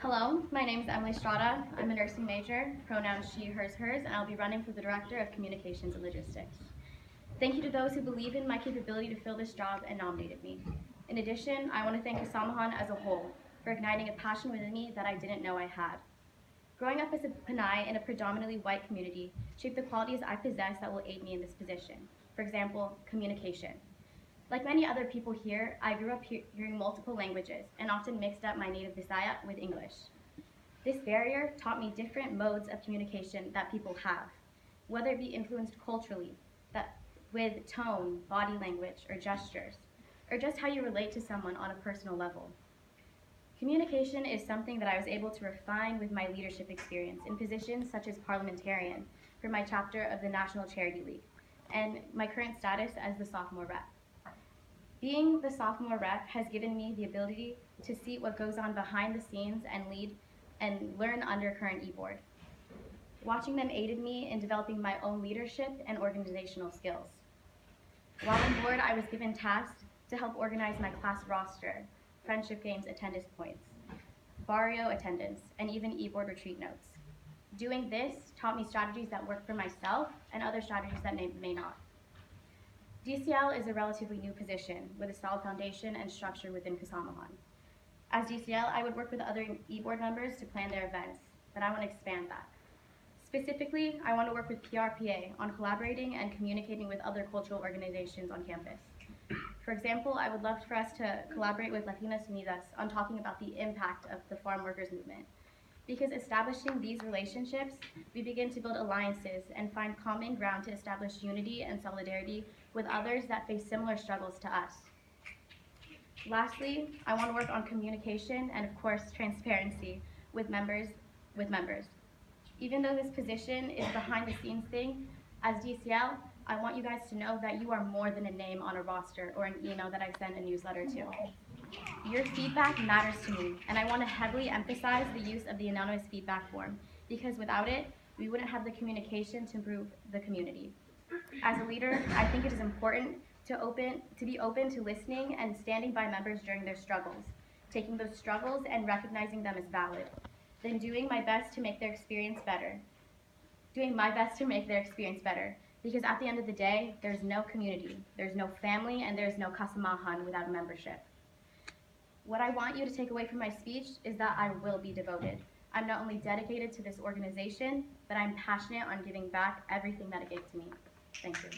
Hello, my name is Emily Estrada. I'm a nursing major, pronouns she, hers, hers, and I'll be running for the Director of Communications and Logistics. Thank you to those who believe in my capability to fill this job and nominated me. In addition, I want to thank Kasamahan as a whole for igniting a passion within me that I didn't know I had. Growing up as a Panay in a predominantly white community shaped the qualities I possess that will aid me in this position. For example, communication. Like many other people here, I grew up hearing multiple languages and often mixed up my native Bisaya with English. This barrier taught me different modes of communication that people have, whether it be influenced culturally, with tone, body language, or gestures, or just how you relate to someone on a personal level. Communication is something that I was able to refine with my leadership experience in positions such as parliamentarian for my chapter of the National Charity League, and my current status as the sophomore rep. Being the sophomore rep has given me the ability to see what goes on behind the scenes and lead and learn under current e-board. Watching them aided me in developing my own leadership and organizational skills. While on board, I was given tasks to help organize my class roster, friendship games attendance points, barrio attendance, and even e-board retreat notes. Doing this taught me strategies that work for myself and other strategies that may not. DCL is a relatively new position with a solid foundation and structure within Kasamahan. As DCL, I would work with other e-board members to plan their events, but I want to expand that. Specifically, I want to work with PRPA on collaborating and communicating with other cultural organizations on campus. For example, I would love for us to collaborate with Latinas Unidas on talking about the impact of the farm workers movement. Because establishing these relationships, we begin to build alliances and find common ground to establish unity and solidarity with others that face similar struggles to us. Lastly, I want to work on communication and, of course, transparency with members. Even though this position is a behind-the-scenes thing, as DCL, I want you guys to know that you are more than a name on a roster or an email that I send a newsletter to. Your feedback matters to me, and I want to heavily emphasize the use of the anonymous feedback form, because without it, we wouldn't have the communication to improve the community. As a leader, I think it is important to be open to listening and standing by members during their struggles, taking those struggles and recognizing them as valid, then doing my best to make their experience better. Because at the end of the day, there's no community, there's no family, and there's no Kasamahan without membership. What I want you to take away from my speech is that I will be devoted. I'm not only dedicated to this organization, but I'm passionate on giving back everything that it gave to me. Thank you.